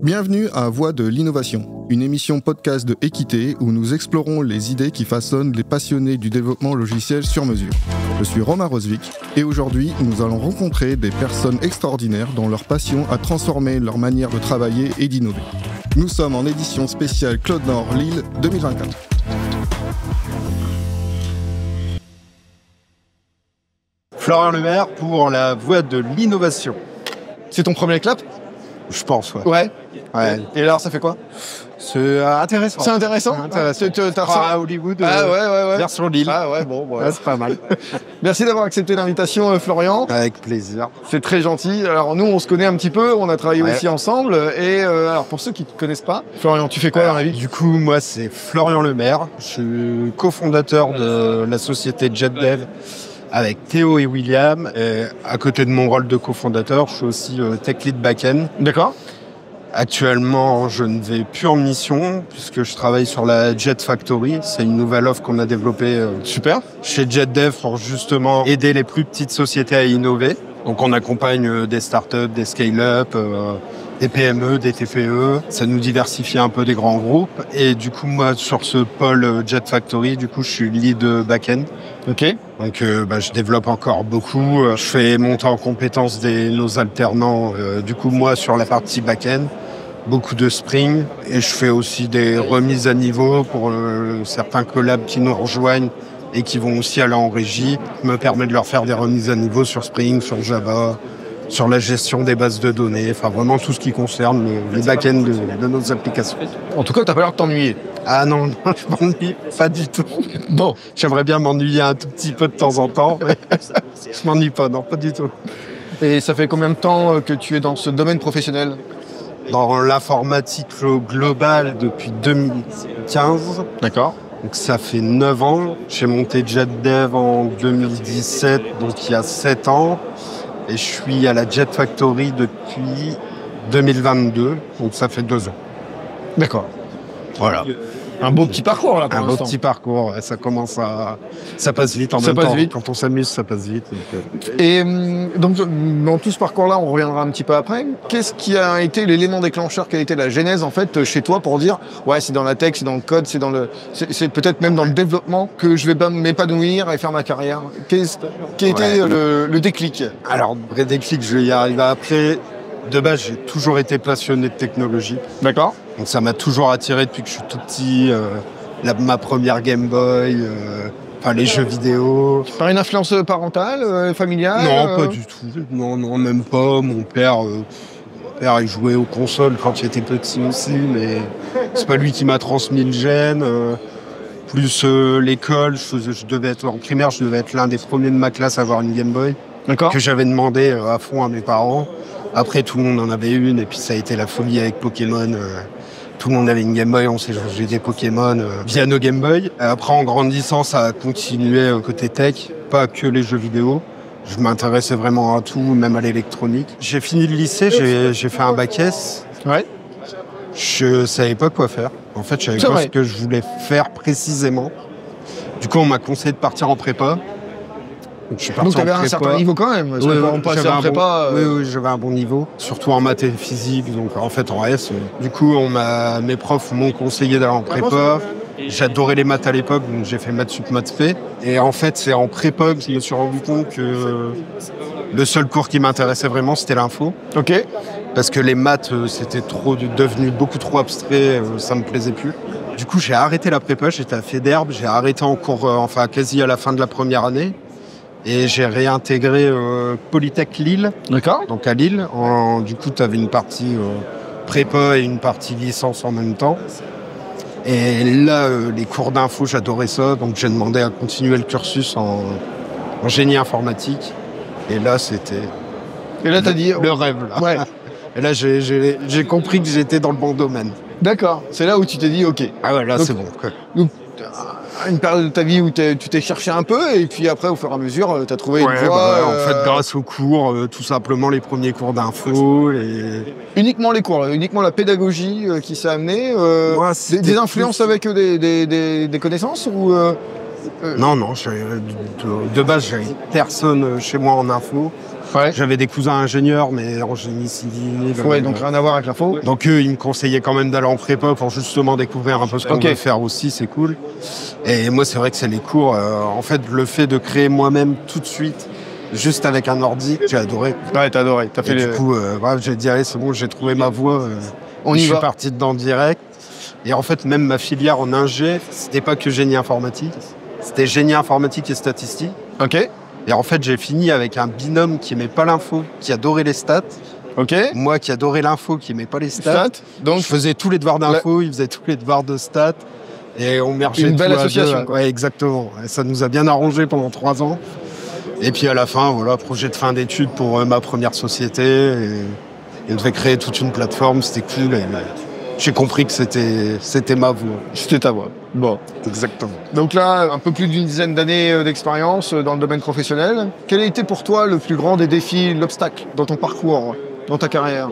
Bienvenue à Voix de l'innovation, une émission podcast de Équité où nous explorons les idées qui façonnent les passionnés du développement logiciel sur mesure. Je suis Romain Rosvik et aujourd'hui nous allons rencontrer des personnes extraordinaires dont leur passion a transformé leur manière de travailler et d'innover. Nous sommes en édition spéciale Claude Nord Lille 2024. Florian Lemaire pour la Voix de l'innovation. C'est ton premier clap ? Je pense, ouais. Ouais. Et alors, ça fait quoi ? C'est intéressant. C'est intéressant. À Hollywood, ouais. version Lille. Ah ouais, bon. Ouais, c'est pas mal. Merci d'avoir accepté l'invitation, Florian. Avec plaisir. C'est très gentil. Alors nous, on se connaît un petit peu, on a travaillé aussi ensemble. Et alors pour ceux qui ne te connaissent pas, Florian, tu fais quoi dans la vie ? Du coup, moi, c'est Florian Lemaire. Je suis cofondateur de la société JetDev avec Théo et William. Et à côté de mon rôle de cofondateur, je suis aussi tech lead backend. D'accord. Actuellement, je ne vais plus en mission puisque je travaille sur la Jet Factory. C'est une nouvelle offre qu'on a développée Super. Chez JetDev pour justement aider les plus petites sociétés à innover. Donc on accompagne des startups, des scale-up, des PME, des TPE. Ça nous diversifie un peu des grands groupes. Et du coup, moi, sur ce pôle Jet Factory, du coup, je suis lead back-end. Ok. Donc je développe encore beaucoup. Je fais monter en compétences nos alternants. Du coup, moi, sur la partie back-end, beaucoup de Spring. Et je fais aussi des remises à niveau pour certains collabs qui nous rejoignent et qui vont aussi aller en régie. Ça me permet de leur faire des remises à niveau sur Spring, sur Java, sur la gestion des bases de données. Enfin, vraiment tout ce qui concerne les back-end de nos applications. En tout cas, t'as pas l'air de t'ennuyer. Ah non, je m'ennuie pas du tout. Bon, j'aimerais bien m'ennuyer un tout petit peu de temps en temps, mais je m'ennuie pas, non, pas du tout. Et ça fait combien de temps que tu es dans ce domaine professionnel ? Dans l'informatique globale depuis 2015. D'accord. Donc ça fait 9 ans. J'ai monté JetDev en 2017, donc il y a 7 ans. Et je suis à la Jet Factory depuis 2022, donc ça fait 2 ans. D'accord. Voilà. Un beau petit parcours là pour l'instant. Un beau petit parcours, ouais, ça commence à... Ça passe vite en même temps. Vite. Quand on s'amuse, ça passe vite. Et donc dans tout ce parcours-là, on reviendra un petit peu après. Qu'est-ce qui a été l'élément déclencheur, quelle a été la genèse en fait chez toi pour dire ouais, c'est dans la tech, c'est dans le code, c'est peut-être même dans le développement que je vais m'épanouir et faire ma carrière. Quel était le déclic ? Alors, vrai déclic, je vais y arriver après. De base, j'ai toujours été passionné de technologie. D'accord. Donc ça m'a toujours attiré depuis que je suis tout petit. Ma première Game Boy, les jeux vidéo. Par une influence parentale, familiale ? Non, pas du tout. Non, même pas. Mon père, il jouait aux consoles quand il était petit aussi, mais c'est pas lui qui m'a transmis le gène. Plus l'école, en primaire, je devais être l'un des premiers de ma classe à avoir une Game Boy. D'accord. Que j'avais demandé à fond à mes parents. Après, tout le monde en avait une, et puis ça a été la folie avec Pokémon. Tout le monde avait une Game Boy, on s'est changé des Pokémon via nos Game Boy. Après, en grandissant, ça a continué côté tech, pas que les jeux vidéo. Je m'intéressais vraiment à tout, même à l'électronique. J'ai fini le lycée, j'ai fait un bac S. Ouais. Je savais pas quoi faire. En fait, je savais pas ce que je voulais faire précisément. Du coup, on m'a conseillé de partir en prépa. Donc tu avais un certain niveau quand même. Oui, j'avais un bon niveau, surtout en maths et physique. Donc en fait en S, du coup mes profs m'ont conseillé d'aller en prépa. J'adorais les maths à l'époque, donc j'ai fait maths sup, maths spé. Et en fait c'est en prépa que je me suis rendu compte que le seul cours qui m'intéressait vraiment c'était l'info. Ok. Parce que les maths c'était devenu beaucoup trop abstrait, ça me plaisait plus. Du coup j'ai arrêté la prépa, j'étais à Faidherbe, j'ai arrêté en cours, quasi à la fin de la première année. Et j'ai réintégré Polytech Lille. D'accord. Donc à Lille. Du coup, tu avais une partie prépa et une partie licence en même temps. Et là, les cours d'info, j'adorais ça. Donc j'ai demandé à continuer le cursus en génie informatique. Et là, c'était... Et là, t'as dit... Le rêve, là. Ouais. Et là, j'ai compris que j'étais dans le bon domaine. D'accord. C'est là où tu t'es dit, OK. Ah ouais, là, c'est bon. Donc, une période de ta vie où tu t'es cherché un peu et puis après, au fur et à mesure, tu as trouvé une voie... en fait, grâce aux cours, tout simplement les premiers cours d'info. Uniquement les cours, uniquement la pédagogie qui s'est amenée des influences avec des connaissances ou Non, de base, j'avais personne chez moi en info. Ouais. J'avais des cousins ingénieurs, mais en génie civil. Ouais, donc rien à voir avec l'info. Donc eux, ils me conseillaient quand même d'aller en prépa pour justement découvrir un peu ce qu'on veut faire aussi, c'est cool. Et moi, c'est vrai que c'est les cours. En fait, le fait de créer moi-même tout de suite, juste avec un ordi, j'ai adoré. Ouais, t'as adoré. T'as fait du coup, j'ai dit, allez, c'est bon, j'ai trouvé ma voie. Je suis parti dedans direct. Et en fait, même ma filière en ingé, c'était pas que génie informatique. C'était génie informatique et statistique. Ok. Et en fait, j'ai fini avec un binôme qui aimait pas l'info, qui adorait les stats. Ok. Moi qui adorais l'info, qui aimait pas les stats. Donc, je faisais tous les devoirs d'info, il faisait tous les devoirs de stats. Et on mergeait une belle association. Ouais, exactement. Et ça nous a bien arrangé pendant 3 ans. Et puis à la fin, voilà, projet de fin d'études pour ma première société. Et on devait créer toute une plateforme, c'était cool. Et j'ai compris que c'était ma voie. C'était ta voie. Bon. Exactement. Donc là, un peu plus d'une dizaine d'années d'expérience dans le domaine professionnel. Quel a été pour toi le plus grand des défis, l'obstacle dans ton parcours, dans ta carrière?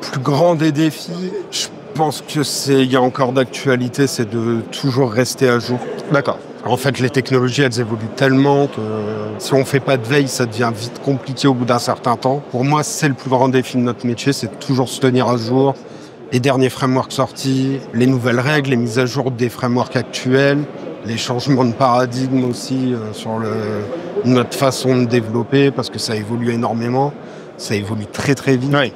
Plus grand des défis, je pense que il y a encore d'actualité, c'est de toujours rester à jour. D'accord. En fait, les technologies, elles évoluent tellement que si on ne fait pas de veille, ça devient vite compliqué au bout d'un certain temps. Pour moi, c'est le plus grand défi de notre métier, c'est de toujours se tenir à jour. Les derniers frameworks sortis, les nouvelles règles, les mises à jour des frameworks actuels, les changements de paradigme aussi sur notre façon de développer, parce que ça évolue énormément, ça évolue très très vite. Oui.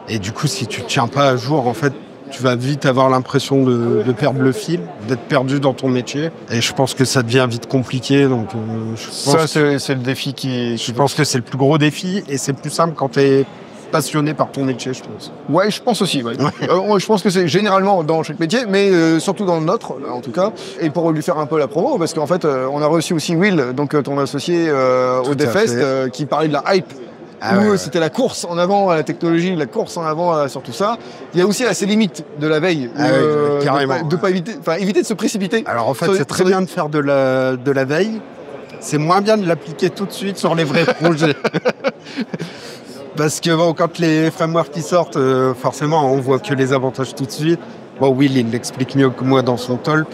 Et du coup, si tu ne tiens pas à jour, en fait, tu vas vite avoir l'impression de perdre le fil, d'être perdu dans ton métier. Et je pense que ça devient vite compliqué. Donc, c'est le défi Je pense que c'est le plus gros défi et c'est plus simple quand tu es passionné par ton métier, je pense. Ouais, je pense aussi. Ouais. Je pense que c'est généralement dans chaque métier, mais surtout dans le nôtre, en tout cas. Et pour lui faire un peu la promo, parce qu'en fait, on a reçu aussi Will, donc ton associé au DevFest, qui parlait de la hype. C'était la course en avant à la technologie, la course en avant sur tout ça. Il y a aussi ses limites de la veille, carrément. de pas éviter de se précipiter. Alors en fait, c'est très bien de faire de la veille. C'est moins bien de l'appliquer tout de suite sur les vrais projets. Parce que bon, quand les frameworks qui sortent, forcément, on voit que les avantages tout de suite. Bon, Will, il l'explique mieux que moi dans son talk.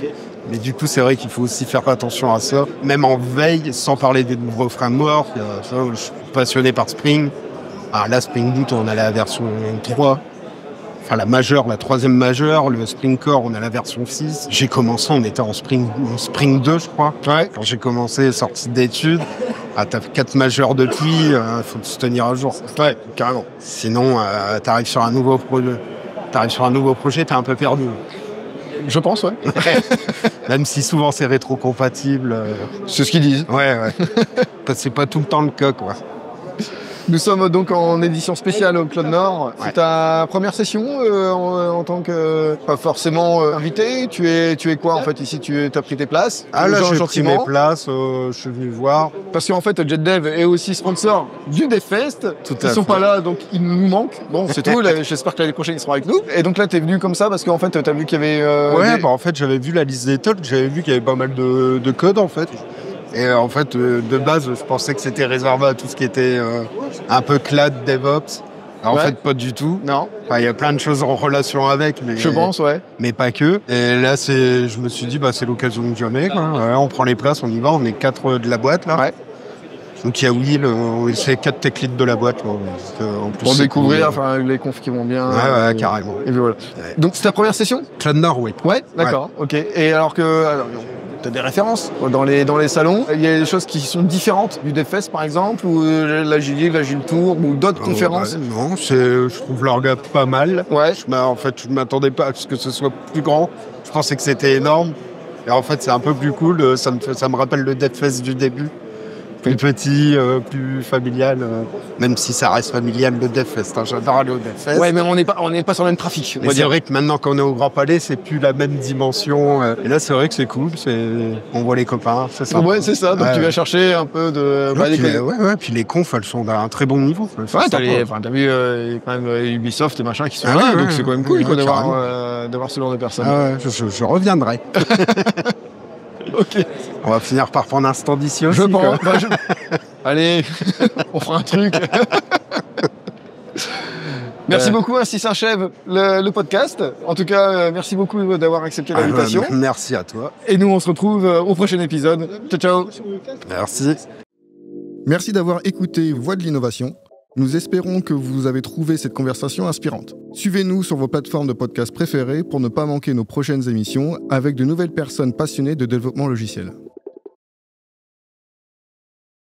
Mais du coup, c'est vrai qu'il faut aussi faire attention à ça. Même en veille, sans parler des nouveaux frameworks. Je suis passionné par Spring. Alors là, Spring Boot, on a la version 3. Enfin, la majeure, la 3e majeure. Le Spring Core, on a la version 6. J'ai commencé, on était en Spring 2, je crois. Ouais. Quand j'ai commencé, sortie d'études. T'as 4 majeurs depuis, faut se tenir à jour. Ouais, carrément. Sinon, t'arrives sur un nouveau projet, t'es un peu perdu. Je pense, ouais. Même si souvent c'est rétro-compatible. C'est ce qu'ils disent. Ouais. C'est pas tout le temps le cas, quoi. Nous sommes donc en édition spéciale au Cloud Nord. Ouais. C'est ta première session en tant que, pas forcément invité. Tu es quoi en fait ici? Tu as pris tes places? Ah là, j'ai pris mes places, je suis venu voir. Parce qu'en fait, JetDev est aussi sponsor du DevFest. Ils sont pas là, donc ils nous manquent. Bon, c'est tout. J'espère que l'année prochaine, ils seront avec nous. Et donc là, tu es venu comme ça parce qu'en fait, tu as vu qu'il y avait... en fait, j'avais vu la liste des talks, j'avais vu qu'il y avait pas mal de code en fait. Et en fait, de base, je pensais que c'était réservé à tout ce qui était un peu cloud, DevOps. En fait, pas du tout. Non. Enfin, il y a plein de choses en relation avec, mais je pense, ouais. Mais pas que. Et là, je me suis dit, c'est l'occasion de jamais. Ouais, on prend les places, on y va. On est 4 de la boîte là. Ouais. Donc il y a Will, c'est 4 tech leads de la boîte. Là. En plus, pour découvrir, les confs qui vont bien. Ouais, carrément. Et voilà. Ouais. Donc c'est ta première session? Cloud Nord, oui. Ouais, d'accord. Ouais. Ok. Et alors tu as des références dans les salons. Il y a des choses qui sont différentes du DevFest, par exemple, ou l'Agile Tour, ou d'autres conférences? Non, je trouve leur gars pas mal. Ouais. En fait, je ne m'attendais pas à ce que ce soit plus grand. Je pensais que c'était énorme. Et en fait, c'est un peu plus cool. Ça me rappelle le DevFest du début. Plus petit, plus familial, même si ça reste familial le DevFest. J'adore aller au DevFest. Ouais, mais on n'est pas sur le même trafic. Mais c'est vrai que maintenant qu'on est au Grand Palais, c'est plus la même dimension. Et là, c'est vrai que c'est cool. On voit les copains. C'est ça. Ouais, c'est ça. Donc tu vas chercher un peu de. Puis les confs, elles sont d'un très bon niveau. T'as vu quand même Ubisoft et machin qui sont là, donc c'est quand même cool d'avoir ce genre de personnes. Je reviendrai. Ok. On va finir par prendre un stand ici aussi. Je pense. Allez, on fera un truc. Merci beaucoup, ainsi s'achève le podcast. En tout cas, merci beaucoup d'avoir accepté l'invitation. Merci à toi. Et nous, on se retrouve au prochain épisode. Ciao, ciao. Merci. Merci d'avoir écouté Voix de l'innovation. Nous espérons que vous avez trouvé cette conversation inspirante. Suivez-nous sur vos plateformes de podcast préférées pour ne pas manquer nos prochaines émissions avec de nouvelles personnes passionnées de développement logiciel.